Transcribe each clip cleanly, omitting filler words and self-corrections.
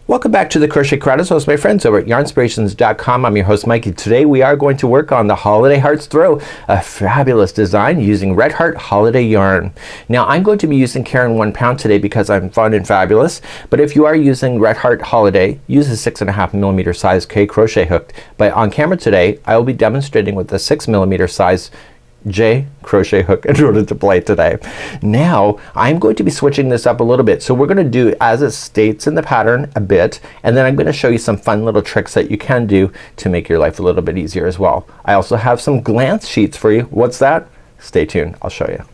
Welcome back to the Crochet Creatives Host, my friends over at Yarnspirations.com. I'm your host Mikey. Today we are going to work on the Holiday Hearts Throw, a fabulous design using Red Heart Holiday yarn. Now I'm going to be using Caron 1 pound today because I'm fun and fabulous, but if you are using Red Heart Holiday, use a 6.5mm size K crochet hook. But on camera today I will be demonstrating with the 6mm size J crochet hook in order to play today. Now I'm going to be switching this up a little bit, so we're going to do as it states in the pattern a bit, and then I'm going to show you some fun little tricks that you can do to make your life a little bit easier as well. I also have some glance sheets for you. What's that? Stay tuned, I'll show you.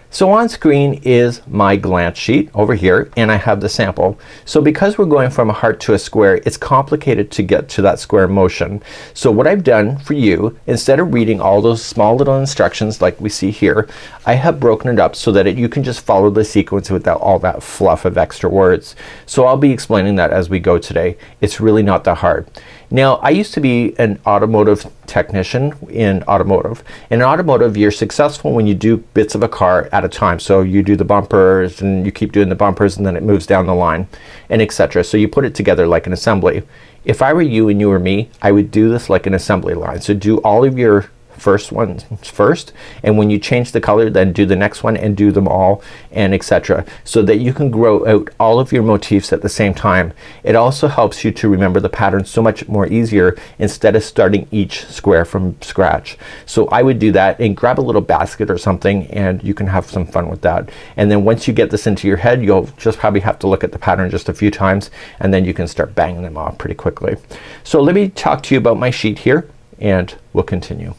So on screen is my glance sheet over here, and I have the sample. So because we're going from a heart to a square, it's complicated to get to that square motion. So what I've done for you, instead of reading all those small little instructions like we see here, I have broken it up so that you can just follow the sequence without all that fluff of extra words. So I'll be explaining that as we go today. It's really not that hard. Now I used to be an automotive technician in automotive. In automotive you're successful when you do bits of a car at a time. So you do the bumpers and you keep doing the bumpers and then it moves down the line and etc. So you put it together like an assembly. If I were you and you were me, I would do this like an assembly line. So do all of your first ones first, and when you change the color then do the next one and do them all and etc. so that you can grow out all of your motifs at the same time. It also helps you to remember the pattern so much more easier instead of starting each square from scratch. So I would do that and grab a little basket or something and you can have some fun with that. And then once you get this into your head, you'll just probably have to look at the pattern just a few times and then you can start banging them off pretty quickly. So let me talk to you about my sheet here and we'll continue.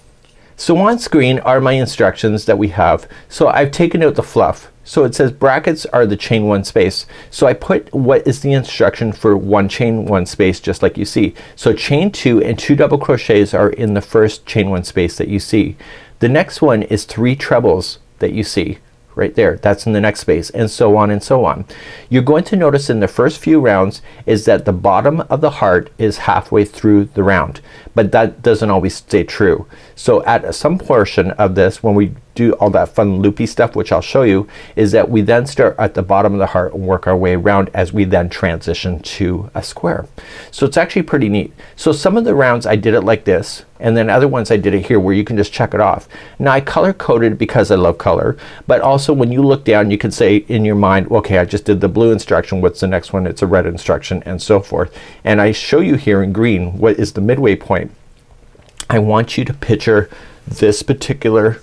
So on screen are my instructions that we have. So I've taken out the fluff. So it says brackets are the chain one space. So I put what is the instruction for one chain one space just like you see. So chain two and 2 double crochets are in the first chain one space that you see. The next one is 3 trebles that you see right there. That's in the next space and so on and so on. You're going to notice in the first few rounds is that the bottom of the heart is halfway through the round, but that doesn't always stay true. So at some portion of this when we do all that fun loopy stuff, which I'll show you, is that we then start at the bottom of the heart and work our way around as we then transition to a square. So it's actually pretty neat. So some of the rounds I did it like this, and then other ones I did it here where you can just check it off. Now I color coded because I love color, but also when you look down you can say in your mind, okay, I just did the blue instruction, what's the next one? It's a red instruction and so forth. And I show you here in green what is the midway point. I want you to picture this particular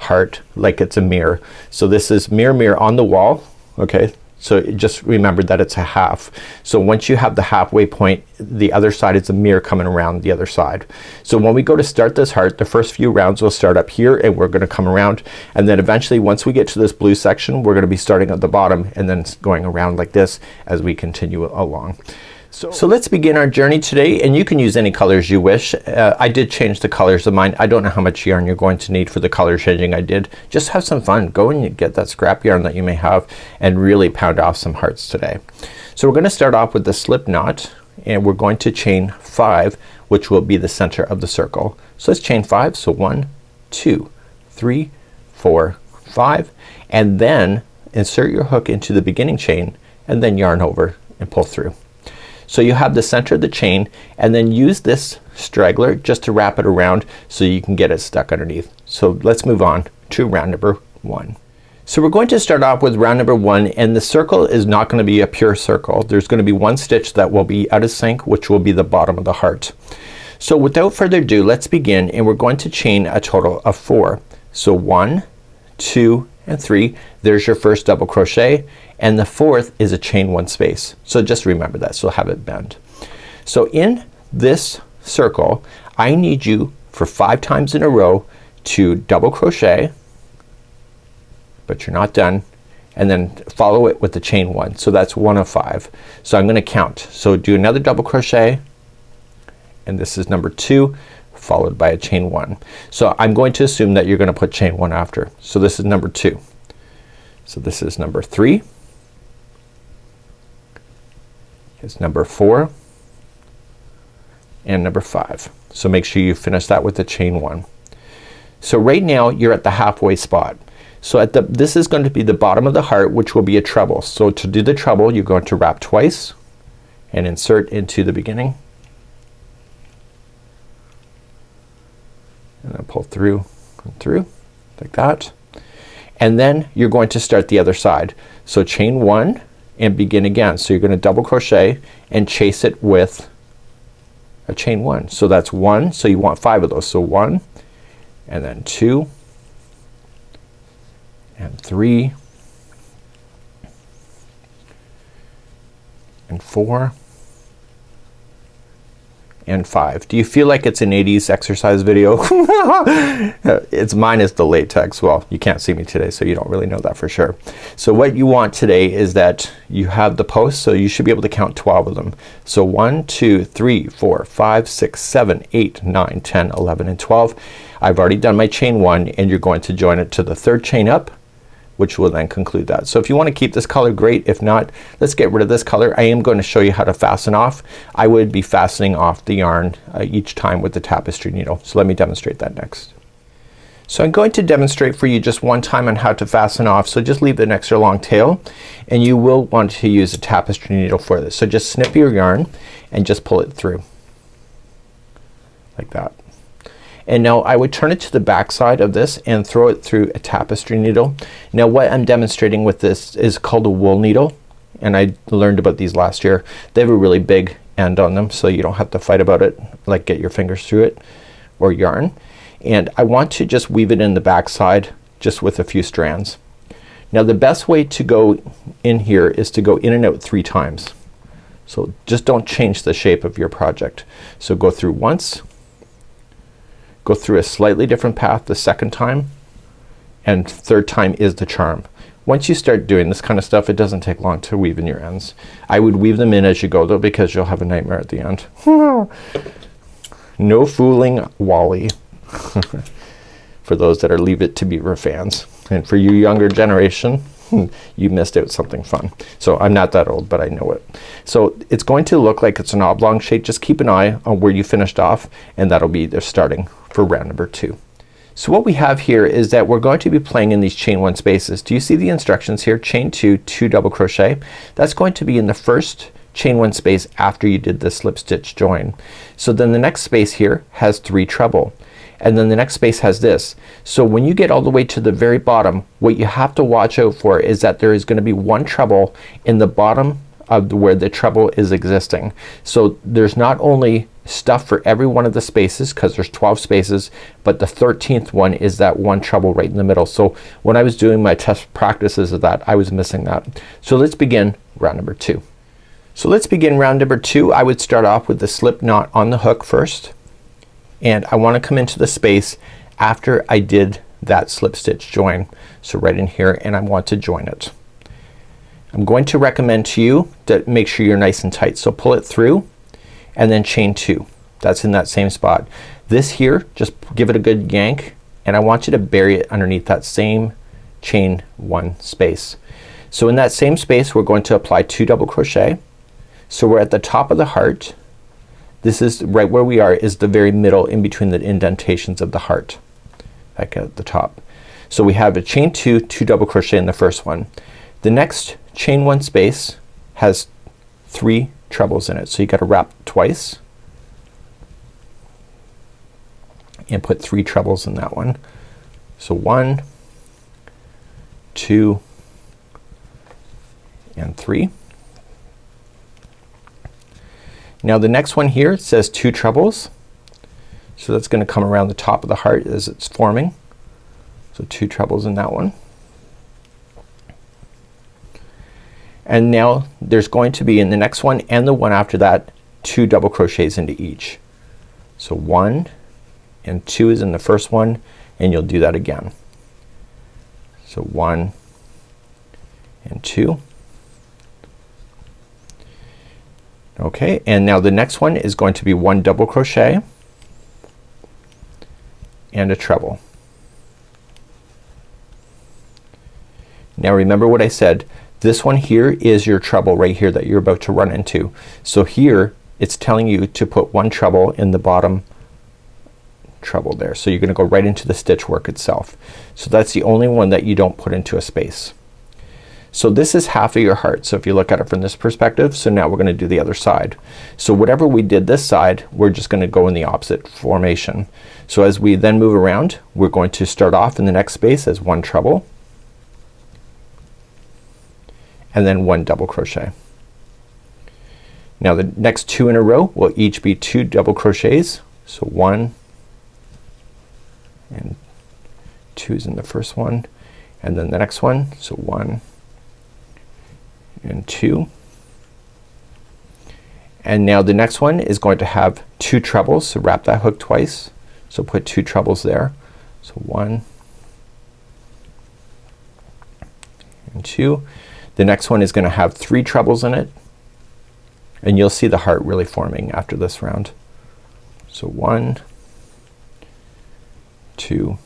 heart like it's a mirror. So this is mirror mirror on the wall. Okay, so just remember that it's a half. So once you have the halfway point, the other side is a mirror coming around the other side. So when we go to start this heart, the first few rounds will start up here and we're gonna come around, and then eventually once we get to this blue section we're gonna be starting at the bottom and then going around like this as we continue along. So let's begin our journey today, and you can use any colors you wish. I did change the colors of mine. I don't know how much yarn you're going to need for the color changing I did. Just have some fun. Go and get that scrap yarn that you may have and really pound off some hearts today. So we're gonna start off with the slip knot and we're going to chain 5, which will be the center of the circle. So let's chain 5. So 1, 2, 3, 4, 5, and then insert your hook into the beginning chain and then yarn over and pull through. So you have the center of the chain and then use this straggler just to wrap it around so you can get it stuck underneath. So let's move on to round number 1. So we're going to start off with round number 1, and the circle is not gonna be a pure circle. There's gonna be one stitch that will be out of sync, which will be the bottom of the heart. So without further ado, let's begin, and we're going to chain a total of 4. So 1, 2, and 3. There's your first double crochet, and the 4th is a chain 1 space. So just remember that, so have it bend. So in this circle I need you for 5 times in a row to double crochet, but you're not done, and then follow it with the chain 1. So that's 1 of 5. So I'm gonna count. So do another double crochet, and this is number 2 followed by a chain 1. So I'm going to assume that you're gonna put chain 1 after. So this is number 2. So this is number 3. It's number 4 and number 5. So make sure you finish that with the chain 1. So right now you're at the halfway spot. So at this is going to be the bottom of the heart, which will be a treble. So to do the treble you're going to wrap twice and insert into the beginning, and then pull through and through like that, and then you're going to start the other side. So chain 1 and begin again. So you're gonna double crochet and chase it with a chain 1. So that's 1, so you want 5 of those. So 1 and then 2 and 3 and 4 and 5. Do you feel like it's an 80s exercise video? It's minus the latex. Well, you can't see me today, so you don't really know that for sure. So what you want today is that you have the posts, so you should be able to count 12 of them. So 1, 2, 3, 4, 5, 6, 7, 8, 9, 10, 11, and 12. I've already done my chain 1, and you're going to join it to the 3rd chain up, which will then conclude that. So if you want to keep this color, great. If not, let's get rid of this color. I am going to show you how to fasten off. I would be fastening off the yarn each time with the tapestry needle. So let me demonstrate that next. So I'm going to demonstrate for you just one time on how to fasten off. So just leave an extra long tail, and you will want to use a tapestry needle for this. So just snip your yarn and just pull it through like that. And now I would turn it to the back side of this and throw it through a tapestry needle. Now what I'm demonstrating with this is called a wool needle, and I learned about these last year. They have a really big end on them, so you don't have to fight about it, like get your fingers through it or yarn. And I want to just weave it in the back side just with a few strands. Now the best way to go in here is to go in and out 3 times. So just don't change the shape of your project. So go through once, go through a slightly different path the second time, and 3rd time is the charm. Once you start doing this kind of stuff, it doesn't take long to weave in your ends. I would weave them in as you go though, because you'll have a nightmare at the end. No fooling Wally. For those that are Leave It to Beaver fans, and for you younger generation, you missed out something fun. So I'm not that old, but I know it. So it's going to look like it's an oblong shape. Just keep an eye on where you finished off, and that'll be the starting for round number 2. So what we have here is that we're going to be playing in these chain 1 spaces. Do you see the instructions here? Chain 2, 2 double crochet. That's going to be in the first chain 1 space after you did the slip stitch join. So then the next space here has 3 treble, and then the next space has this. So when you get all the way to the very bottom, what you have to watch out for is that there is going to be 1 treble in the bottom of where the treble is existing. So there's not only stuff for every one of the spaces, because there's 12 spaces, but the 13th one is that 1 treble right in the middle. So when I was doing my test practices of that, I was missing that. So let's begin round number 2. So let's begin round number 2. I would start off with the slip knot on the hook first, and I want to come into the space after I did that slip stitch join. So right in here, and I want to join it. I'm going to recommend to you that make sure you're nice and tight. So pull it through and then chain 2. That's in that same spot. This here, just give it a good yank, and I want you to bury it underneath that same chain 1 space. So in that same space we're going to apply 2 double crochet. So we're at the top of the heart. This is right where we are, is the very middle in between the indentations of the heart, like at the top. So we have a chain 2, 2 double crochet in the first one. The next chain 1 space has 3 trebles in it, so you gotta wrap twice and put 3 trebles in that one. So 1, 2, and 3. Now the next one here says 2 trebles, so that's gonna come around the top of the heart as it's forming. So 2 trebles in that one. And now there's going to be in the next one and the one after that 2 double crochets into each. So 1 and 2 is in the first one, and you'll do that again. So 1 and 2. Okay, and now the next one is going to be 1 double crochet and a treble. Now remember what I said, this one here is your treble right here that you're about to run into. So here it's telling you to put 1 treble in the bottom treble there. So you're gonna go right into the stitch work itself. So that's the only one that you don't put into a space. So this is half of your heart. So if you look at it from this perspective, so now we're gonna do the other side. So whatever we did this side, we're just gonna go in the opposite formation. So as we then move around, we're going to start off in the next space as one treble and then one double crochet. Now the next two in a row will each be 2 double crochets. So 1 and 2 is in the first one, and then the next one, so 1 and 2. And now the next one is going to have 2 trebles, so wrap that hook twice. So put 2 trebles there. So 1 and 2. The next one is gonna have 3 trebles in it, and you'll see the heart really forming after this round. So 1, 2,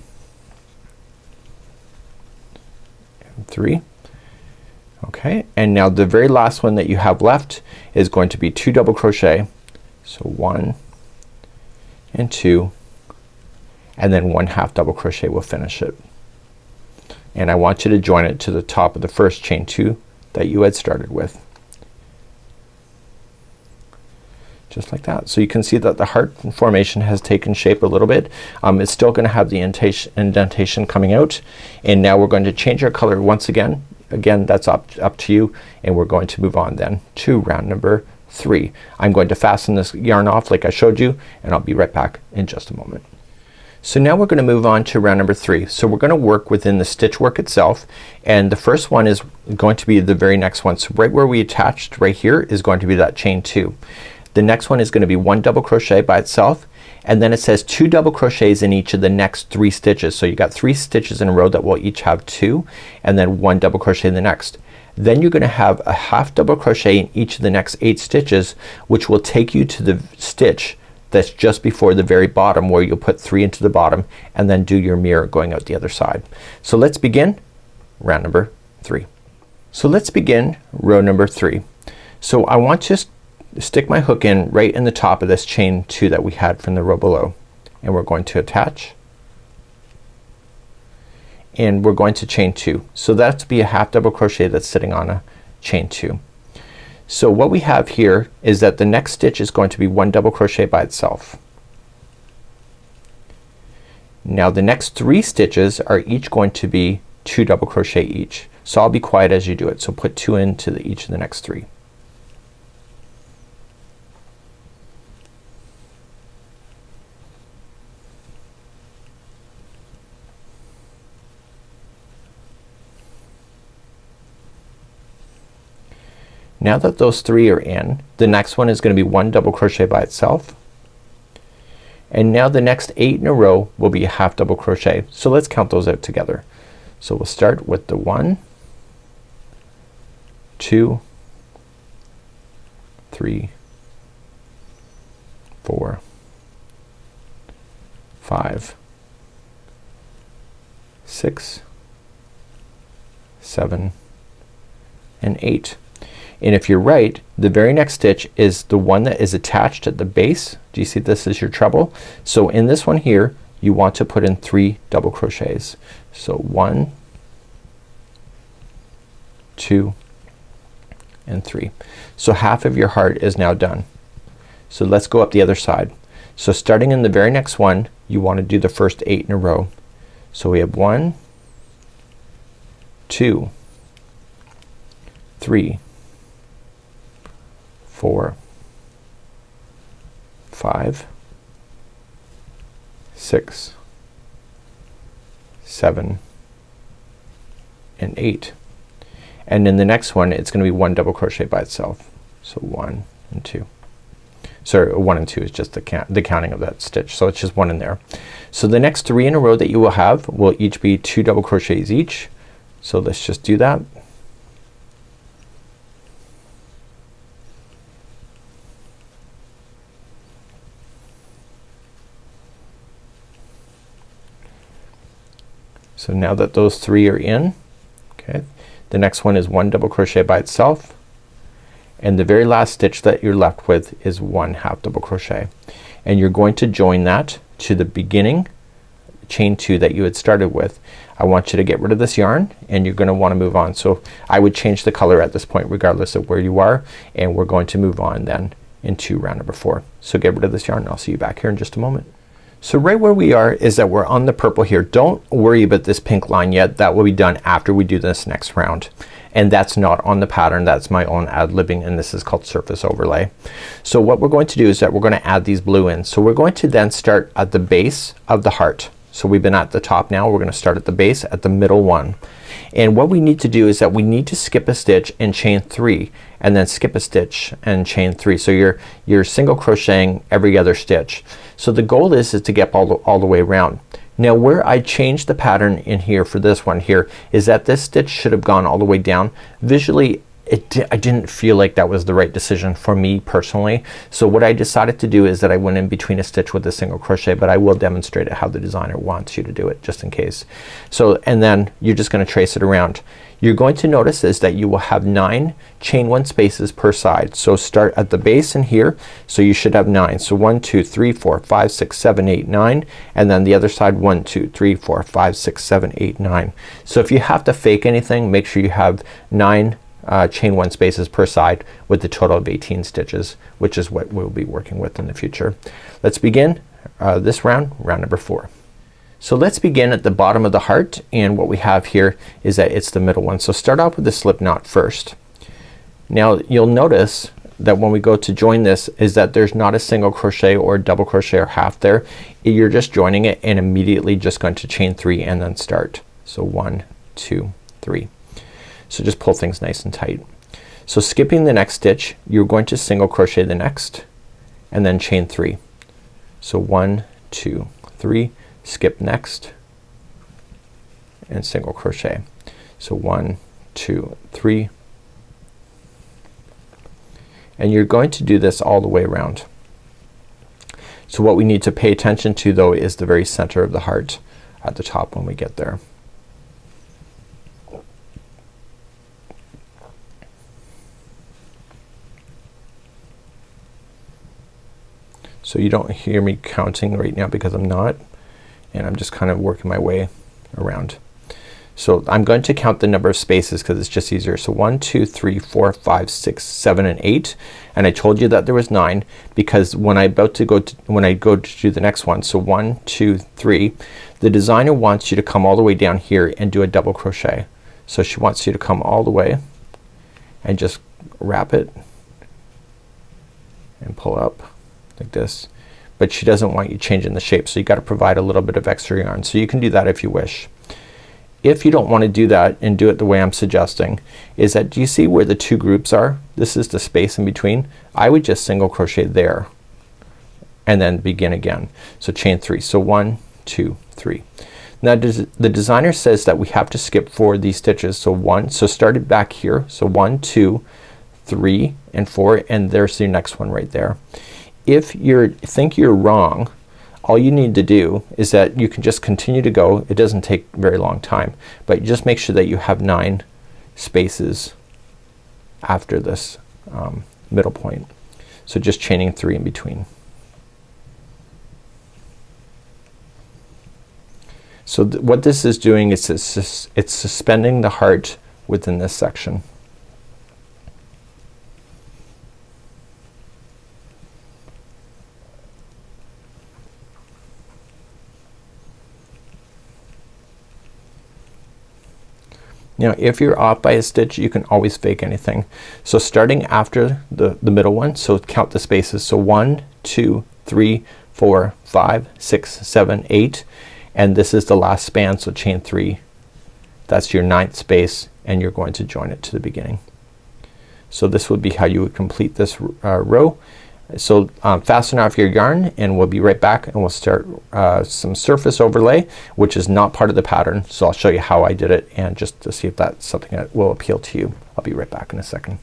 and 3. Okay, and now the very last one that you have left is going to be 2 double crochet. So 1 and 2, and then 1 half double crochet will finish it. And I want you to join it to the top of the first chain 2 that you had started with. Just like that. So you can see that the heart formation has taken shape a little bit. It's still gonna have the indentation coming out, and now we're going to change our color once again. Again, that's up to you, and we're going to move on then to round number 3. I'm going to fasten this yarn off like I showed you, and I'll be right back in just a moment. So now we're gonna move on to round number 3. So we're gonna work within the stitch work itself, and the first one is going to be the very next one. So right where we attached right here is going to be that chain 2. The next one is gonna be 1 double crochet by itself, and then it says 2 double crochets in each of the next 3 stitches. So you got 3 stitches in a row that will each have 2, and then 1 double crochet in the next. Then you're gonna have a half double crochet in each of the next 8 stitches, which will take you to the stitch that's just before the very bottom, where you'll put 3 into the bottom and then do your mirror going out the other side. So let's begin round number 3. So let's begin row number 3. So I want to stick my hook in right in the top of this chain 2 that we had from the row below, and we're going to attach, and we're going to chain 2. So that's be a half double crochet that's sitting on a chain 2. So what we have here is that the next stitch is going to be 1 double crochet by itself. Now the next 3 stitches are each going to be 2 double crochet each. So I'll be quiet as you do it. So put 2 into each of the next 3. Now that those 3 are in, the next one is gonna be 1 double crochet by itself, and now the next 8 in a row will be a half double crochet. So let's count those out together. So we'll start with the 1, 2, 3, 4, 5, 6, 7, and 8. And if you're right, the very next stitch is the one that is attached at the base. Do you see this is your treble? So in this one here, you want to put in 3 double crochets. So 1, 2, and 3. So half of your heart is now done. So let's go up the other side. So starting in the very next one, you want to do the first 8 in a row. So we have 1, 2, 3, 4, 5, 6, 7, and 8. And in the next one it's gonna be 1 double crochet by itself. So 1 and 2. Sorry, 1 and 2 is just the counting of that stitch. So it's just 1 in there. So the next 3 in a row that you will have will each be 2 double crochets each. So let's just do that. So now that those 3 are in, okay, the next one is 1 double crochet by itself, and the very last stitch that you're left with is 1 half double crochet, and you're going to join that to the beginning chain 2 that you had started with. I want you to get rid of this yarn and you're gonna wanna move on. So I would change the color at this point regardless of where you are, and we're going to move on then into round number 4. So get rid of this yarn and I'll see you back here in just a moment. So right where we are is that we're on the purple here. Don't worry about this pink line yet. That will be done after we do this next round. And that's not on the pattern. That's my own ad-libbing, and this is called surface overlay. So what we're going to do is that we're gonna add these blue in. So we're going to then start at the base of the heart. So we've been at the top now. We're gonna start at the base at the middle one. And what we need to do is that we need to skip a stitch and chain 3 and then skip a stitch and chain 3. So you're single crocheting every other stitch. So the goal is to get all the way around. Now where I changed the pattern in here for this one here is that this stitch should have gone all the way down. Visually I didn't feel like that was the right decision for me personally. So what I decided to do is that I went in between a stitch with a single crochet, but I will demonstrate it how the designer wants you to do it just in case. So and then you're just gonna trace it around. You're going to notice is that you will have 9 chain 1 spaces per side. So start at the base in here. So you should have 9. So 1, 2, 3, 4, 5, 6, 7, 8, 9, and then the other side 1, 2, 3, 4, 5, 6, 7, 8, 9. So if you have to fake anything, make sure you have 9 chain 1 spaces per side with the total of 18 stitches, which is what we'll be working with in the future. Let's begin this round number 4. So let's begin at the bottom of the heart, and what we have here is that it's the middle one. So start off with the slip knot first. Now you'll notice that when we go to join this is that there's not a single crochet or double crochet or half there. You're just joining it and immediately just going to chain 3 and then start. So 1, 2, 3. So just pull things nice and tight. So skipping the next stitch, you're going to single crochet the next and then chain 3. So 1, 2, 3, skip next and single crochet. So 1, 2, 3, and you're going to do this all the way around. So what we need to pay attention to though is the very center of the heart at the top when we get there. So you don't hear me counting right now because I'm not, and I'm just kind of working my way around. So I'm going to count the number of spaces because it's just easier. So 1, 2, 3, 4, 5, 6, 7, and 8. And I told you that there was 9 because when I go to do the next one, so 1, 2, 3, the designer wants you to come all the way down here and do a double crochet. So she wants you to come all the way and just wrap it and pull up like this, but she doesn't want you changing the shape, so you got to provide a little bit of extra yarn. So you can do that if you wish. If you don't want to do that and do it the way I'm suggesting is that, do you see where the 2 groups are? This is the space in between. I would just single crochet there and then begin again. So chain 3. So 1, 2, 3. Now the designer says that we have to skip 4 of these stitches. So 1, so start it back here. So 1, 2, 3, and 4, and there's the next one right there. If you think you're wrong, all you need to do is that you can just continue to go. It doesn't take a very long time, but just make sure that you have 9 spaces after this middle point. So just chaining 3 in between. So what this is doing is it's suspending the heart within this section. Now if you're off by a stitch you can always fake anything. So starting after the middle one, so count the spaces. So 1, 2, 3, 4, 5, 6, 7, 8, and this is the last span, so chain 3. That's your 9th space and you're going to join it to the beginning. So this would be how you would complete this row. So fasten off your yarn and we'll be right back and we'll start some surface overlay, which is not part of the pattern. So I'll show you how I did it and just to see if that's something that will appeal to you. I'll be right back in a second.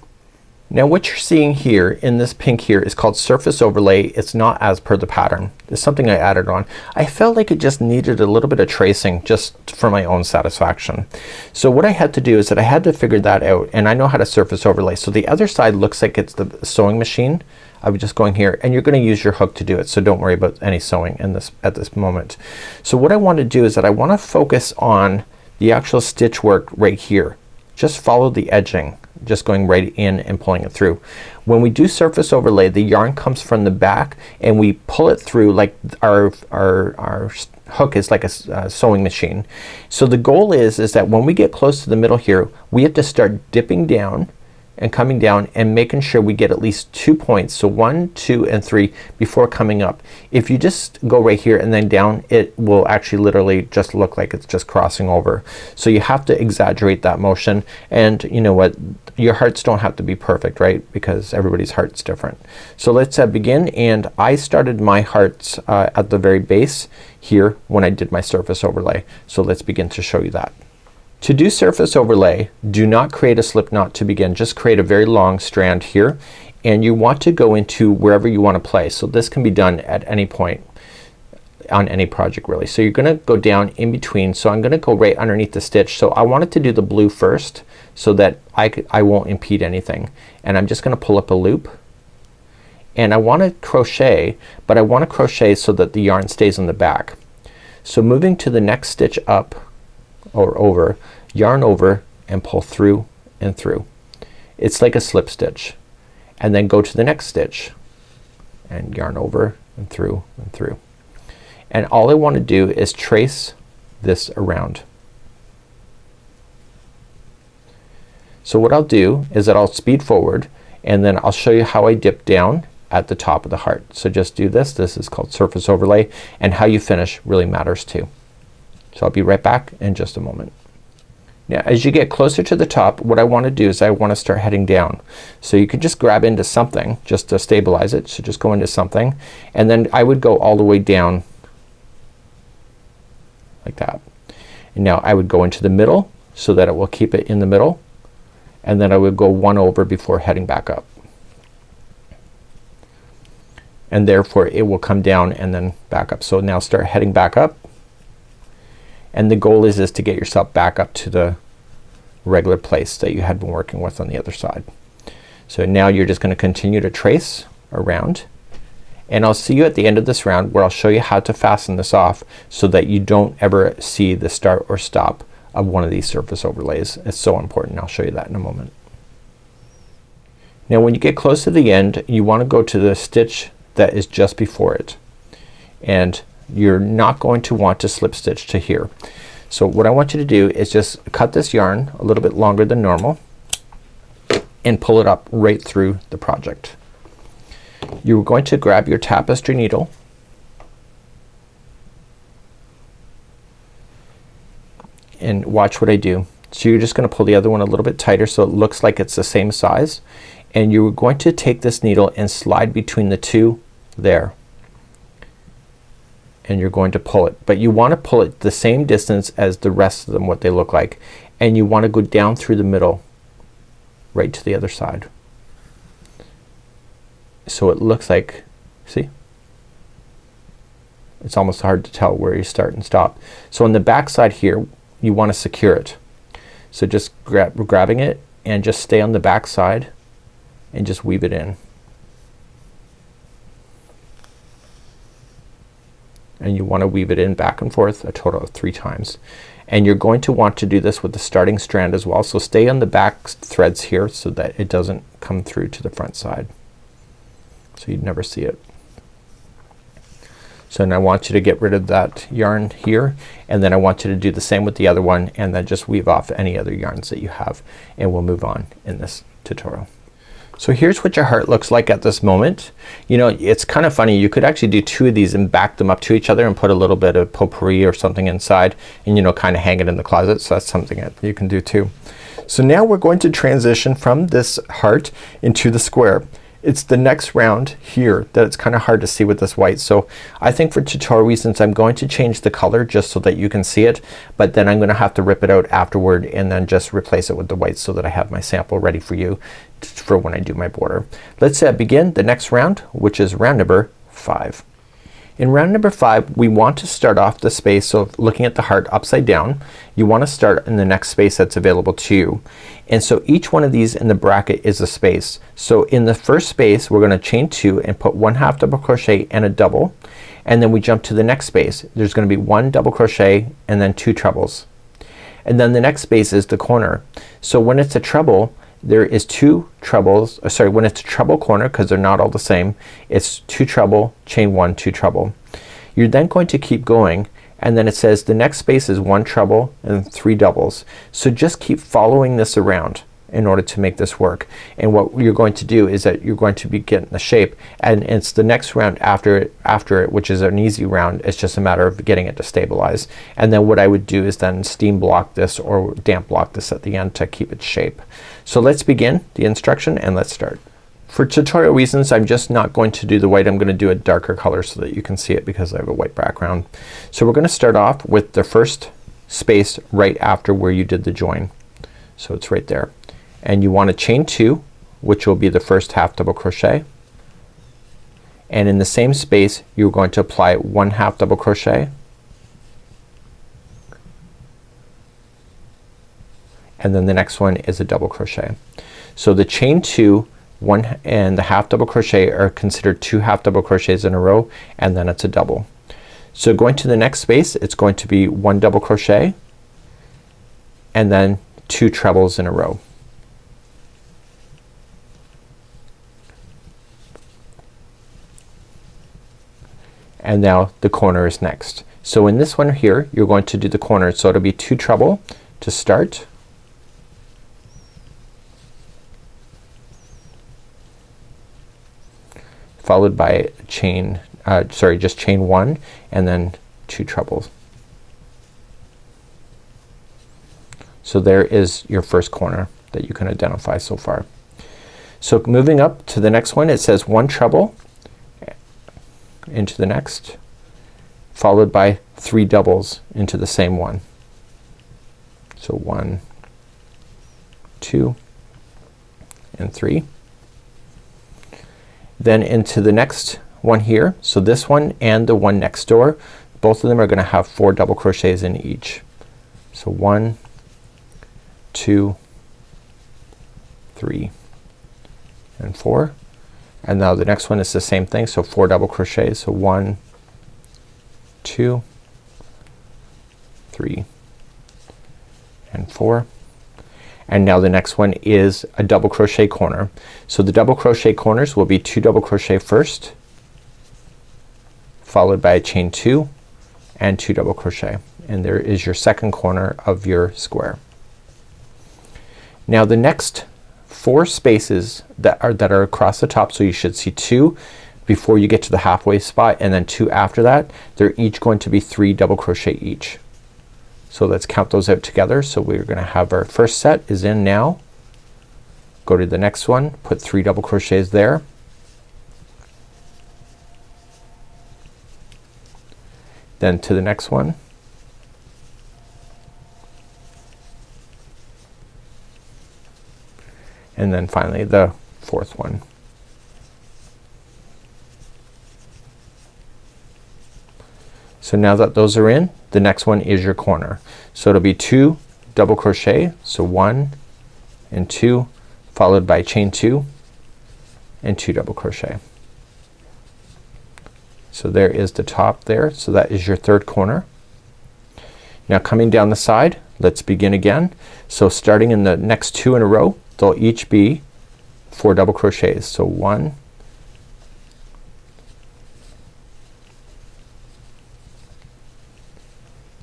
Now what you're seeing here in this pink here is called surface overlay. It's not as per the pattern. It's something I added on. I felt like it just needed a little bit of tracing just for my own satisfaction. So what I had to do is that I had to figure that out, and I know how to surface overlay. So the other side looks like it's the sewing machine of just going here, and you're gonna use your hook to do it, so don't worry about any sewing in this at this moment. So what I want to do is that I want to focus on the actual stitch work right here. Just follow the edging, just going right in and pulling it through. When we do surface overlay, the yarn comes from the back and we pull it through like our hook is like a sewing machine. So the goal is that when we get close to the middle here, we have to start dipping down and coming down and making sure we get at least 2 points. So 1, 2, and 3 before coming up. If you just go right here and then down, it will actually literally just look like it's just crossing over. So you have to exaggerate that motion, and you know what, your hearts don't have to be perfect, right? Because everybody's heart's different. So let's begin, and I started my hearts at the very base here when I did my surface overlay. So let's begin to show you that. To do surface overlay, do not create a slip knot to begin. Just create a very long strand here, and you want to go into wherever you want to place. So this can be done at any point on any project really. So you're gonna go down in between. So I'm gonna go right underneath the stitch. So I wanted to do the blue first so that I won't impede anything. And I'm just gonna pull up a loop, and I want to crochet, but I want to crochet so that the yarn stays on the back. So moving to the next stitch up or over, yarn over and pull through and through. It's like a slip stitch, and then go to the next stitch and yarn over and through and through. And all I want to do is trace this around. So what I'll do is that I'll speed forward, and then I'll show you how I dip down at the top of the heart. So just do this. This is called surface overlay, and how you finish really matters too. So I'll be right back in just a moment. Now as you get closer to the top, what I want to do is I want to start heading down. So you could just grab into something just to stabilize it. So just go into something, and then I would go all the way down like that. And now I would go into the middle so that it will keep it in the middle, and then I would go one over before heading back up. And therefore it will come down and then back up. So now start heading back up. And the goal is to get yourself back up to the regular place that you had been working with on the other side. So now you're just gonna continue to trace around, and I'll see you at the end of this round where I'll show you how to fasten this off so that you don't ever see the start or stop of one of these surface overlays. It's so important. I'll show you that in a moment. Now when you get close to the end, you want to go to the stitch that is just before it, and you're not going to want to slip stitch to here. So what I want you to do is just cut this yarn a little bit longer than normal and pull it up right through the project. You're going to grab your tapestry needle and watch what I do. So you're just gonna pull the other one a little bit tighter so it looks like it's the same size, and you're going to take this needle and slide between the two there, and you're going to pull it, but you want to pull it the same distance as the rest of them, what they look like, and you want to go down through the middle right to the other side. So it looks like, see? It's almost hard to tell where you start and stop. So on the back side here you want to secure it. So just grabbing it and just stay on the back side and just weave it in. And you want to weave it in back and forth a total of 3 times. And you're going to want to do this with the starting strand as well. So stay on the back threads here so that it doesn't come through to the front side, so you'd never see it. So now I want you to get rid of that yarn here, and then I want you to do the same with the other one, and then just weave off any other yarns that you have, and we'll move on in this tutorial. So here's what your heart looks like at this moment. You know, it's kind of funny, you could actually do 2 of these and back them up to each other and put a little bit of potpourri or something inside, and you know, kind of hang it in the closet. So that's something that you can do too. So now we're going to transition from this heart into the square. It's the next round here that it's kind of hard to see with this white. So I think for tutorial reasons I'm going to change the color just so that you can see it, but then I'm gonna have to rip it out afterward and then just replace it with the white so that I have my sample ready for you for when I do my border. Let's begin the next round, which is round number 5. In round number 5 we want to start off the space, so looking at the heart upside down, you want to start in the next space that's available to you. And so each one of these in the bracket is a space. So in the first space we're gonna chain 2 and put 1/2 double crochet and a double, and then we jump to the next space. There's gonna be 1 double crochet and then 2 trebles. And then the next space is the corner. So when it's a treble, there is 2 trebles, when it's a treble corner, because they're not all the same, it's 2 treble, chain 1, 2 treble. You're then going to keep going, and then it says the next space is 1 treble and 3 doubles. So just keep following this around in order to make this work. And what you're going to do is that you're going to be getting the shape, and it's the next round after it, which is an easy round. It's just a matter of getting it to stabilize. And then what I would do is then steam block this or damp block this at the end to keep its shape. So let's begin the instruction and let's start. For tutorial reasons I'm just not going to do the white. I'm gonna do a darker color so that you can see it because I have a white background. So we're gonna start off with the first space right after where you did the join. So it's right there. And you want to chain 2, which will be the first 1/2 double crochet, and in the same space you're going to apply 1/2 double crochet, and then the next one is a double crochet. So the chain 2, 1 and the 1/2 double crochet are considered 2 1/2 double crochets in a row, and then it's a double. So going to the next space, it's going to be 1 double crochet and then 2 trebles in a row. And now the corner is next. So in this one here you're going to do the corner, so it'll be 2 treble to start, followed by chain just chain 1 and then 2 trebles. So there is your first corner that you can identify so far. So moving up to the next one, it says 1 treble into the next, followed by 3 doubles into the same one. So 1, 2 and 3. Then into the next one here. So this one and the one next door, both of them are gonna have 4 double crochets in each. So 1, 2, 3 and 4. And now the next one is the same thing, so 4 double crochets. So 1, 2, 3 and 4. And now the next one is a double crochet corner. So the double crochet corners will be 2 double crochet first, followed by a chain 2 and 2 double crochet, and there is your second corner of your square. Now the next 4 spaces that are across the top, so you should see 2 before you get to the halfway spot and then 2 after that, they're each going to be 3 double crochet each. So let's count those out together. So we're gonna have our first set is in now, go to the next one, put 3 double crochets there, then to the next one, and then finally the 4th one. So now that those are in, the next one is your corner. So it'll be 2 double crochet, so 1 and 2, followed by chain 2 and 2 double crochet. So there is the top there. So that is your 3rd corner. Now coming down the side, let's begin again. So starting in the next 2 in a row, they'll each be 4 double crochets. So 1,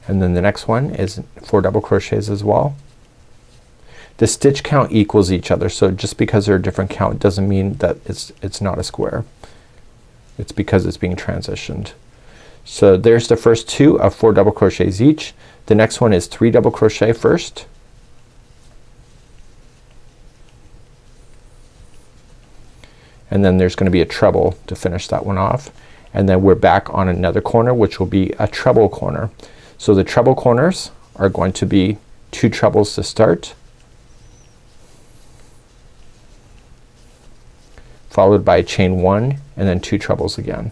and then the next one is 4 double crochets as well. The stitch count equals each other, so just because they're a different count doesn't mean that it's not a square. It's because it's being transitioned. So there's the first 2 of 4 double crochets each. The next one is 3 double crochet first, and then there's gonna be a treble to finish that one off, and then we're back on another corner which will be a treble corner. So the treble corners are going to be 2 trebles to start, followed by chain 1 and then 2 trebles again.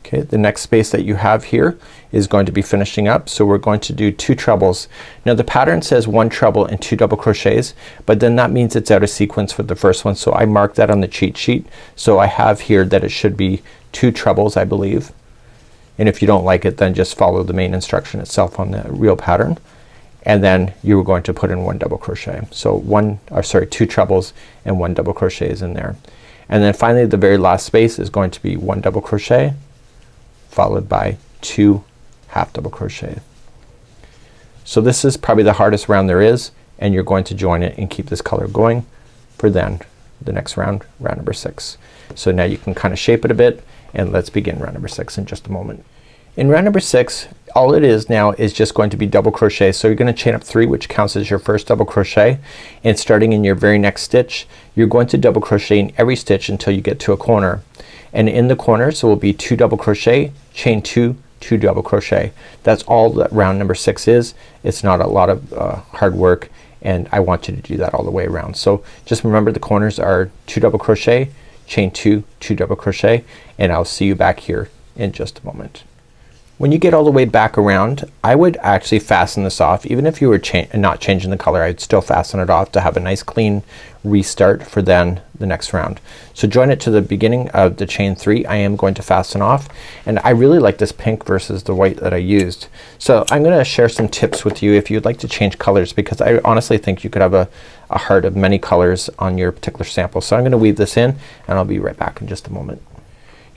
Okay, the next space that you have here is going to be finishing up, so we're going to do 2 trebles. Now the pattern says 1 treble and 2 double crochets, but then that means it's out of sequence for the first one, so I marked that on the cheat sheet. So I have here that it should be 2 trebles, I believe, and if you don't like it, then just follow the main instruction itself on the real pattern, and then you are going to put in 1 double crochet. So 2 trebles and 1 double crochet is in there. And then finally the very last space is going to be 1 double crochet followed by 2 half double crochet. So this is probably the hardest round there is, and you're going to join it and keep this color going for then the next round, round number 6. So now you can kind of shape it a bit, and let's begin round number 6 in just a moment. In round number 6, all it is now is just going to be double crochet. So you're gonna chain up 3, which counts as your first double crochet, and starting in your very next stitch you're going to double crochet in every stitch until you get to a corner, and in the corners there will be 2 double crochet, chain 2, 2 double crochet. That's all that round number 6 is. It's not a lot of hard work, and I want you to do that all the way around. So just remember the corners are 2 double crochet, chain 2, 2 double crochet, and I'll see you back here in just a moment. When you get all the way back around, I would actually fasten this off. Even if you were not changing the color, I'd still fasten it off to have a nice clean restart for then the next round. So join it to the beginning of the chain 3. I am going to fasten off, and I really like this pink versus the white that I used. So I'm gonna share some tips with you if you'd like to change colors, because I honestly think you could have a heart of many colors on your particular sample. So I'm gonna weave this in, and I'll be right back in just a moment.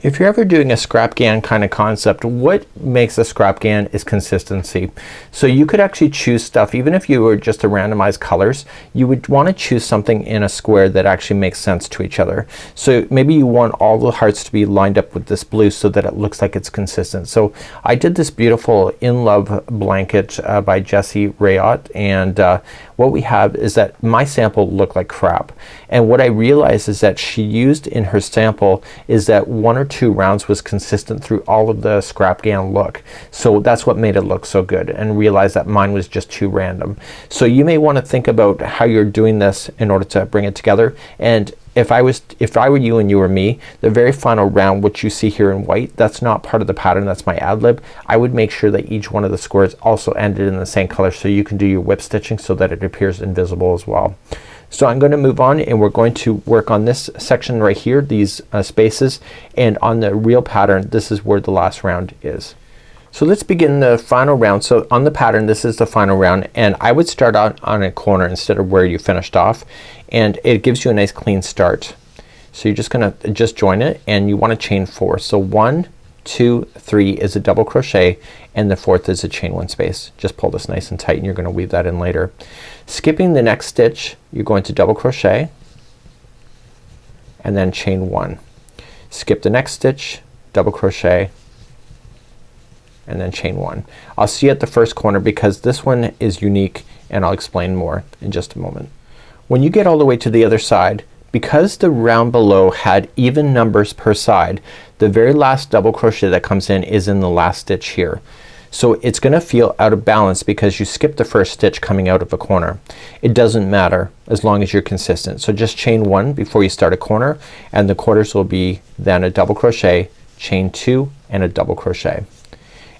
If you're ever doing a scrap GAN kind of concept, what makes a scrap GAN is consistency. So you could actually choose stuff, even if you were just to randomize colors, you would want to choose something in a square that actually makes sense to each other. So maybe you want all the hearts to be lined up with this blue so that it looks like it's consistent. So I did this beautiful In Love blanket by Jessie Rayott, and what we have is that my sample looked like crap, and what I realized is that she used in her sample is that 1 or 2 rounds was consistent through all of the scrap GAN look. So that's what made it look so good, and realize that mine was just too random. So you may want to think about how you're doing this in order to bring it together. And if I were you and you were me, the very final round, which you see here in white, that's not part of the pattern, that's my ad lib. I would make sure that each one of the squares also ended in the same color, so you can do your whip stitching so that it appears invisible as well. So I'm going to move on, and we're going to work on this section right here, these spaces, and on the real pattern this is where the last round is. So let's begin the final round. So on the pattern this is the final round, and I would start out on a corner instead of where you finished off, and it gives you a nice clean start. So you're just gonna join it, and you want to chain 4. So 1, 2, 3 is a double crochet, and the 4th is a chain 1 space. Just pull this nice and tight, and you're gonna weave that in later. Skipping the next stitch, you're going to double crochet and then chain 1. Skip the next stitch, double crochet, and then chain 1. I'll see you at the first corner because this one is unique, and I'll explain more in just a moment. When you get all the way to the other side, because the round below had even numbers per side, the very last double crochet that comes in is in the last stitch here. So it's gonna feel out of balance because you skipped the first stitch coming out of a corner. It doesn't matter as long as you're consistent. So just chain 1 before you start a corner, and the quarters will be then a double crochet, chain 2, and a double crochet.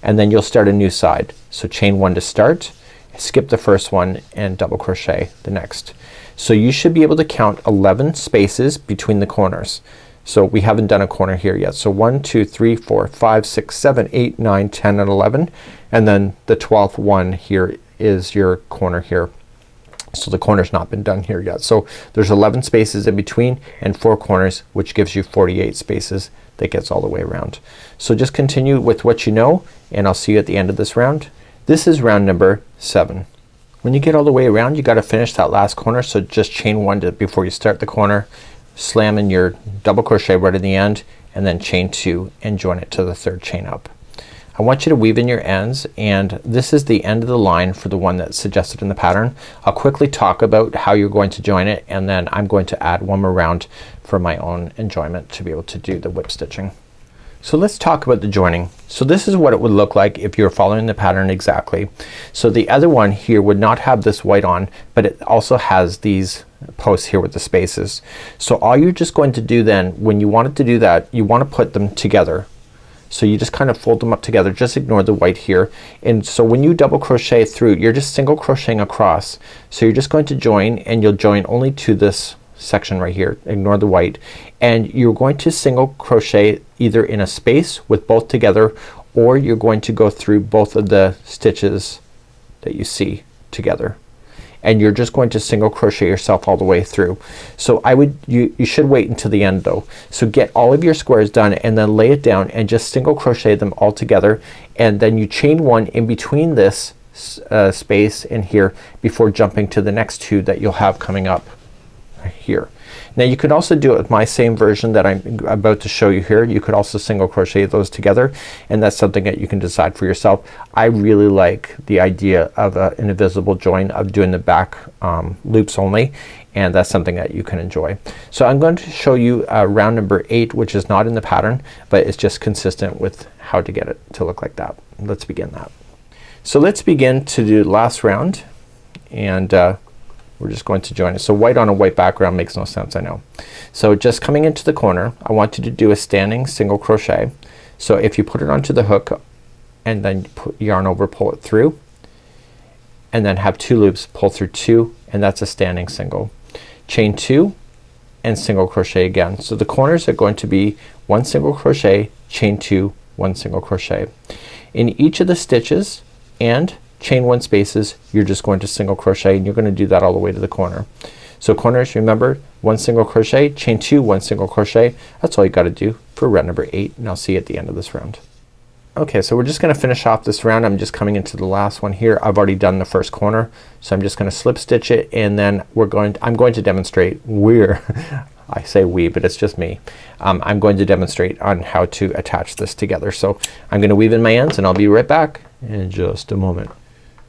And then you'll start a new side. So chain 1 to start, skip the first one, and double crochet the next. So you should be able to count 11 spaces between the corners. So we haven't done a corner here yet. So 1, 2, 3, 4, 5, 6, 7, 8, 9, 10, and 11, and then the 12th one here is your corner here. So the corner's not been done here yet. So there's 11 spaces in between and 4 corners, which gives you 48 spaces that gets all the way around. So just continue with what you know, and I'll see you at the end of this round. This is round number 7. When you get all the way around, you gotta finish that last corner, so just chain 1 before you start the corner, slam in your double crochet right in the end, and then chain 2 and join it to the 3rd chain up. I want you to weave in your ends, and this is the end of the line for the one that's suggested in the pattern. I'll quickly talk about how you're going to join it, and then I'm going to add one more round for my own enjoyment to be able to do the whip stitching. So let's talk about the joining. So this is what it would look like if you're following the pattern exactly. So the other one here would not have this white on, but it also has these posts here with the spaces. So all you're just going to do then, when you want it to do that, you want to put them together. So you just kind of fold them up together, just ignore the white here. And so when you double crochet through, you're just single crocheting across. So you're just going to join, and you'll join only to this section right here, ignore the white, and you're going to single crochet either in a space with both together, or you're going to go through both of the stitches that you see together, and you're just going to single crochet yourself all the way through. So you should wait until the end though. So get all of your squares done and then lay it down and just single crochet them all together, and then you chain one in between this space in here before jumping to the next two that you'll have coming up here. Now you could also do it with my same version that I'm about to show you here. You could also single crochet those together, and that's something that you can decide for yourself. I really like the idea of an invisible join, of doing the back loops only, and that's something that you can enjoy. So I'm going to show you round number 8, which is not in the pattern, but it's just consistent with how to get it to look like that. Let's begin that. So let's begin to do the last round, and we're just going to join it. So white on a white background makes no sense, I know. So just coming into the corner, I want you to do a standing single crochet. So if you put it onto the hook and then put yarn over, pull it through, and then have 2 loops, pull through 2, and that's a standing single. Chain 2 and single crochet again. So the corners are going to be 1 single crochet, chain 2, 1 single crochet. In each of the stitches and chain 1 spaces, you're just going to single crochet, and you're going to do that all the way to the corner. So corners, remember, 1 single crochet, chain 2, 1 single crochet. That's all you got to do for round number 8, and I'll see you at the end of this round. Okay, so we're just gonna finish off this round. I'm just coming into the last one here. I've already done the first corner, so I'm just gonna slip stitch it, and then I'm going to demonstrate I say we, but it's just me. I'm going to demonstrate on how to attach this together. So I'm gonna weave in my ends, and I'll be right back in just a moment.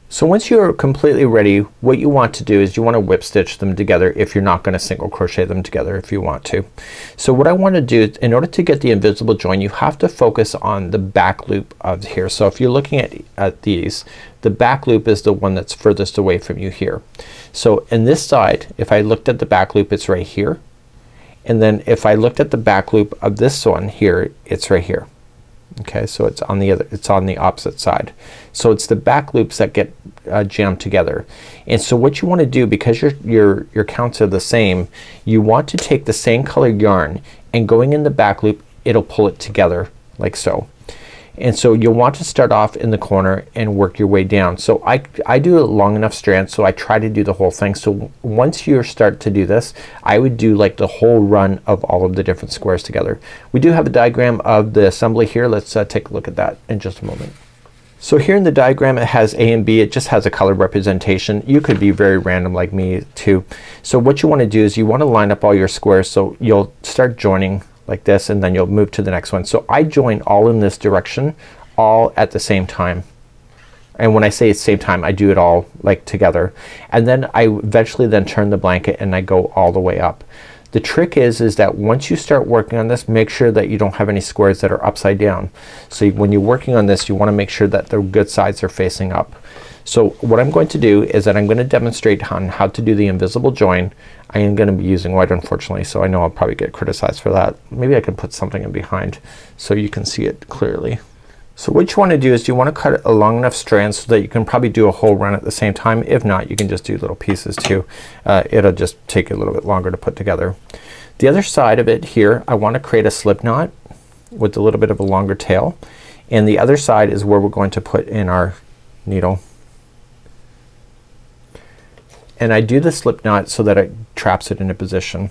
So once you're completely ready, what you want to do is you want to whip stitch them together if you're not going to single crochet them together if you want to. So what I want to do, in order to get the invisible join, you have to focus on the back loop of here. So if you're looking at these, the back loop is the one that's furthest away from you here. So in this side, if I looked at the back loop, it's right here, and then if I looked at the back loop of this one here, it's right here. Okay, so it's on the opposite side. So it's the back loops that get jammed together. And so what you want to do, because your counts are the same, you want to take the same colored yarn, and going in the back loop, it'll pull it together like so. And so you'll want to start off in the corner and work your way down. So I do a long enough strand, so I try to do the whole thing. So once you start to do this, I would do like the whole run of all of the different squares together. We do have a diagram of the assembly here. Let's take a look at that in just a moment. So here in the diagram, it has A and B. It just has a color representation. You could be very random like me too. So what you want to do is you want to line up all your squares, so you'll start joining like this, and then you'll move to the next one. So I join all in this direction, all at the same time. And when I say at the same time, I do it all like together. And then I eventually then turn the blanket and I go all the way up. The trick is that once you start working on this, make sure that you don't have any squares that are upside down. So when you're working on this, you want to make sure that the good sides are facing up. So what I'm going to do is that I'm going to demonstrate on how to do the invisible join. I am going to be using white, unfortunately, so I know I'll probably get criticized for that. Maybe I can put something in behind so you can see it clearly. So what you want to do is you want to cut a long enough strand so that you can probably do a whole run at the same time. If not, you can just do little pieces too. It'll just take a little bit longer to put together. The other side of it here, I want to create a slip knot with a little bit of a longer tail, and the other side is where we're going to put in our needle. And I do the slip knot so that it traps it in a position.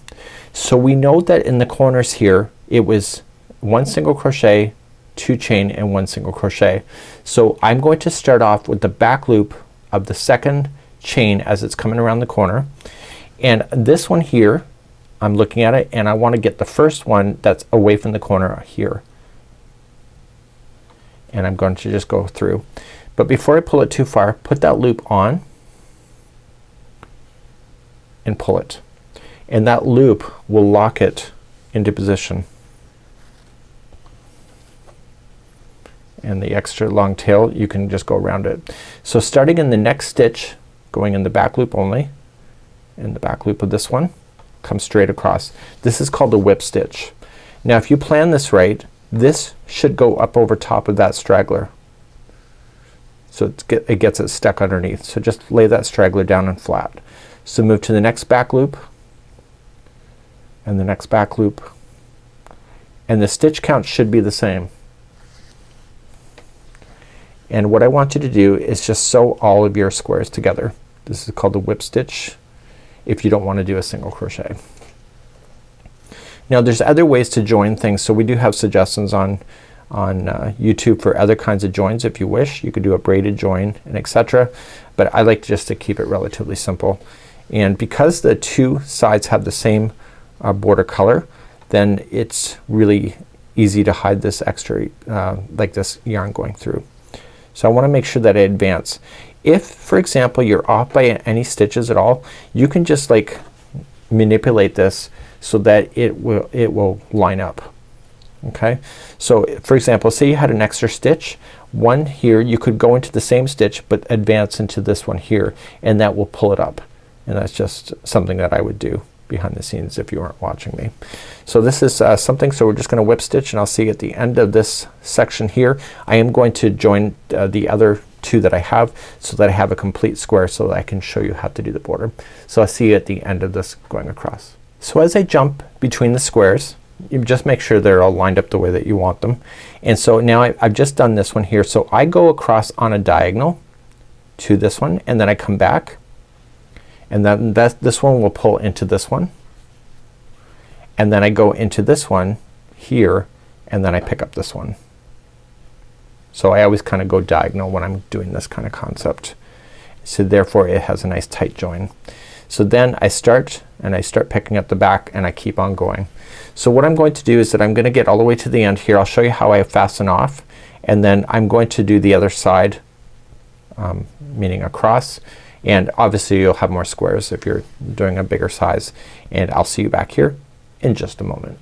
So we know that in the corners here it was 1 single crochet, 2 chain, and 1 single crochet. So I'm going to start off with the back loop of the second chain as it's coming around the corner, and this one here, I'm looking at it and I want to get the first one that's away from the corner here, and I'm going to just go through. But before I pull it too far, put that loop on and pull it, and that loop will lock it into position. And the extra long tail, you can just go around it. So starting in the next stitch, going in the back loop only, in the back loop of this one, come straight across. This is called a whip stitch. Now if you plan this right, this should go up over top of that straggler. So it gets it stuck underneath. So just lay that straggler down and flat. So move to the next back loop and the next back loop, and the stitch count should be the same. And what I want you to do is just sew all of your squares together. This is called a whip stitch if you don't want to do a single crochet. Now there's other ways to join things, so we do have suggestions on YouTube for other kinds of joins. If you wish, you could do a braided join and etc. But I like just to keep it relatively simple. And because the two sides have the same border color, then it's really easy to hide this extra like this yarn going through. So I want to make sure that I advance. If for example you're off by any stitches at all, you can just like manipulate this so that it will line up. Okay, so for example, say you had an extra stitch, one here, you could go into the same stitch but advance into this one here, and that will pull it up. And that's just something that I would do behind the scenes if you weren't watching me. So this is something, so we're just gonna whip stitch, and I'll see at the end of this section here I am going to join the other two that I have so that I have a complete square so that I can show you how to do the border. So I'll see you at the end of this going across. So as I jump between the squares, you just make sure they're all lined up the way that you want them. And so now I've just done this one here, so I go across on a diagonal to this one, and then I come back, and then this one will pull into this one, and then I go into this one here, and then I pick up this one. So I always kind of go diagonal when I'm doing this kind of concept. So therefore it has a nice tight join. So then I start picking up the back, and I keep on going. So what I'm going to do is that I'm gonna get all the way to the end here. I'll show you how I fasten off, and then I'm going to do the other side, meaning across, and obviously you'll have more squares if you're doing a bigger size, and I'll see you back here in just a moment.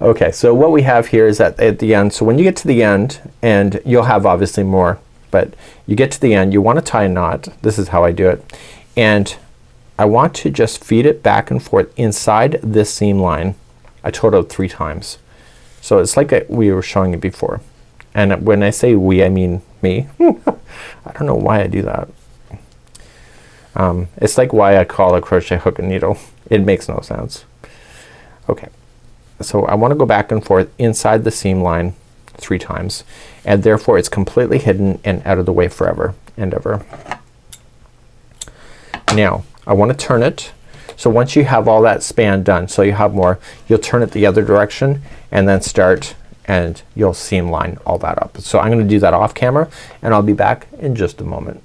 Okay, so what we have here is that at the end, so when you get to the end, and you'll have obviously more, but you get to the end, you want to tie a knot. This is how I do it, and I want to just feed it back and forth inside this seam line a total of 3 times. So it's like we were showing it before, and when I say we, I mean me. I don't know why I do that. It's like why I call a crochet hook and needle. It makes no sense. Okay, so I want to go back and forth inside the seam line 3 times, and therefore it's completely hidden and out of the way forever and ever. Now I want to turn it. So once you have all that span done, so you have more, you'll turn it the other direction and then start, and you'll seam line all that up. So I'm gonna do that off camera, and I'll be back in just a moment.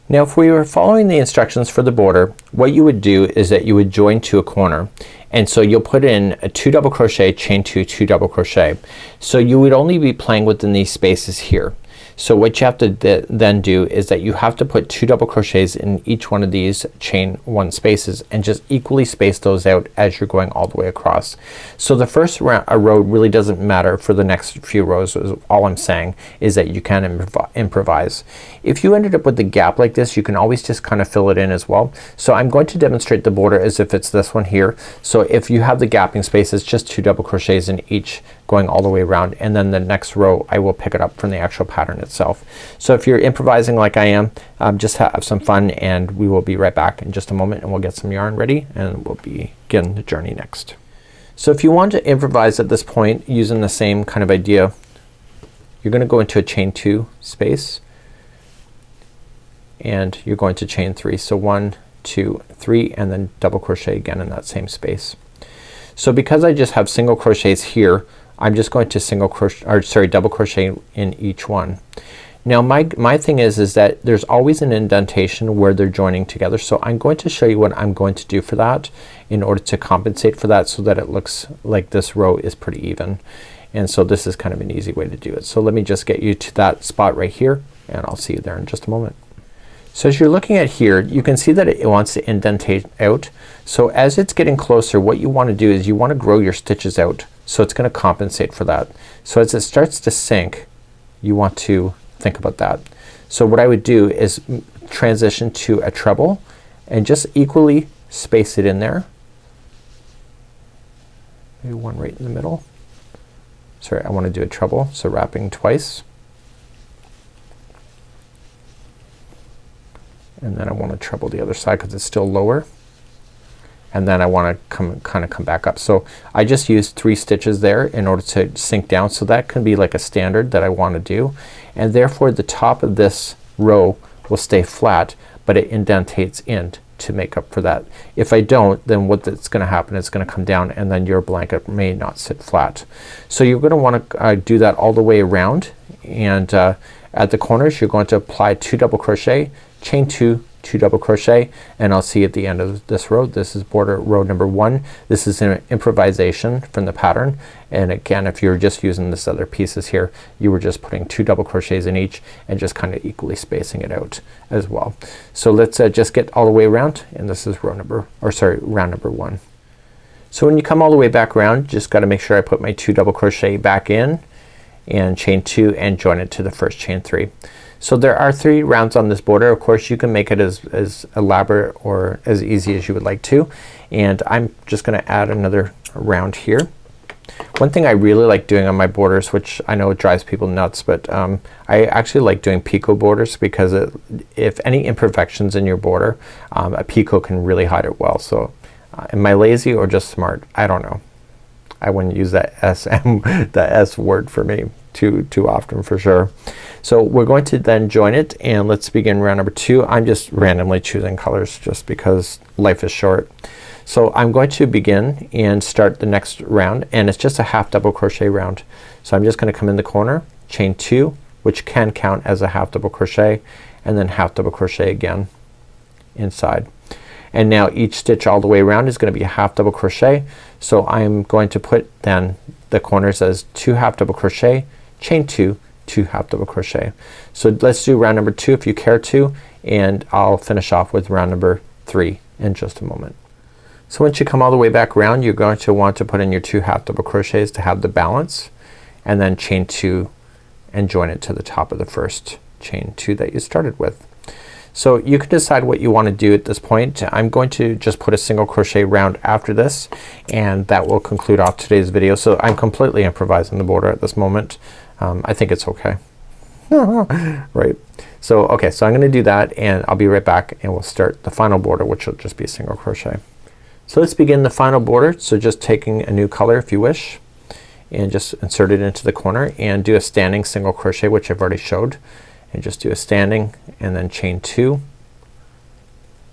Now if we were following the instructions for the border, what you would do is that you would join to a corner, and so you'll put in a 2 double crochet, chain 2, 2 double crochet. So you would only be playing within these spaces here. So what you have to then do is that you have to put 2 double crochets in each one of these chain 1 spaces, and just equally space those out as you're going all the way across. So the first row really doesn't matter for the next few rows. All I'm saying is that you can improvise. If you ended up with a gap like this, you can always just kind of fill it in as well. So I'm going to demonstrate the border as if it's this one here. So if you have the gapping spaces, just 2 double crochets in each going all the way around, and then the next row I will pick it up from the actual pattern itself. So if you're improvising like I am, just have some fun, and we will be right back in just a moment, and we'll get some yarn ready, and we'll begin the journey next. So if you want to improvise at this point using the same kind of idea, you're gonna go into a chain 2 space, and you're going to chain 3. So 1, 2, 3, and then double crochet again in that same space. So because I just have single crochets here, I'm just going to double crochet in each one. Now my thing is that there's always an indentation where they're joining together, so I'm going to show you what I'm going to do for that in order to compensate for that, so that it looks like this row is pretty even. And so this is kind of an easy way to do it. So let me just get you to that spot right here, and I'll see you there in just a moment. So as you're looking at here, you can see that it wants to indentate out. So as it's getting closer, what you want to do is you want to grow your stitches out, so it's gonna compensate for that. So as it starts to sink, you want to think about that. So what I would do is transition to a treble and just equally space it in there. Maybe one right in the middle. sorry, I want to do a treble, so wrapping twice, and then I want to treble the other side because it's still lower, and then I want to come back up. So I just used 3 stitches there in order to sink down, so that can be like a standard that I want to do, and therefore the top of this row will stay flat, but it indentates in to make up for that. If I don't, then what's gonna happen is gonna come down and then your blanket may not sit flat. So you're gonna want to do that all the way around, and at the corners you're going to apply 2 double crochet, chain 2, 2 double crochet, and I'll see at the end of this row, this is border row number 1. This is an improvisation from the pattern, and again if you're just using this other pieces here, you were just putting 2 double crochets in each and just kind of equally spacing it out as well. So let's just get all the way around, and this is round number 1. So when you come all the way back around, just got to make sure I put my 2 double crochet back in and chain 2 and join it to the first chain 3. So there are 3 rounds on this border. Of course you can make it as elaborate or as easy as you would like to, and I'm just gonna add another round here. One thing I really like doing on my borders, which I know it drives people nuts, but I actually like doing Pico borders because if any imperfections in your border, a Pico can really hide it well. So am I lazy or just smart? I don't know. I wouldn't use that the S word for me too often for sure. So we're going to then join it, and let's begin round number 2. I'm just randomly choosing colors just because life is short. So I'm going to begin and start the next round, and it's just a half double crochet round. So I'm just gonna come in the corner, chain 2, which can count as a half double crochet, and then half double crochet again inside. And now each stitch all the way around is gonna be a half double crochet. So I'm going to put then the corners as 2 half double crochet, chain 2, 2 half double crochet. So let's do round number 2 if you care to, and I'll finish off with round number 3 in just a moment. So once you come all the way back around, you're going to want to put in your 2 half double crochets to have the balance, and then chain 2 and join it to the top of the first chain 2 that you started with. So you can decide what you want to do at this point. I'm going to just put a single crochet round after this, and that will conclude off today's video. So I'm completely improvising the border at this moment. I think it's okay. Right. So okay, so I'm gonna do that, and I'll be right back, and we'll start the final border, which will just be a single crochet. So let's begin the final border. So just taking a new color if you wish, and just insert it into the corner and do a standing single crochet, which I've already showed, and just do a standing and then chain 2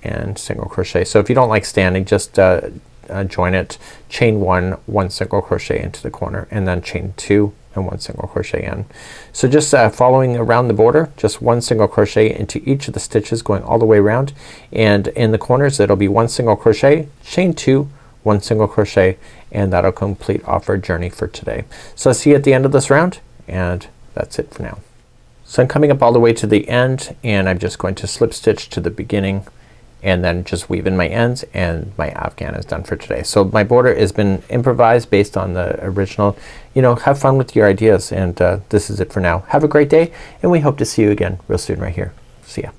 and single crochet. So if you don't like standing, just join it, chain 1, 1 single crochet into the corner, and then chain 2 and 1 single crochet in. So just following around the border, just 1 single crochet into each of the stitches going all the way around, and in the corners it'll be 1 single crochet, chain 2, 1 single crochet, and that'll complete off our journey for today. So I'll see you at the end of this round, and that's it for now. So I'm coming up all the way to the end, and I'm just going to slip stitch to the beginning and then just weave in my ends, and my afghan is done for today. So my border has been improvised based on the original. You know, have fun with your ideas, and this is it for now. Have a great day, and we hope to see you again real soon right here. See ya.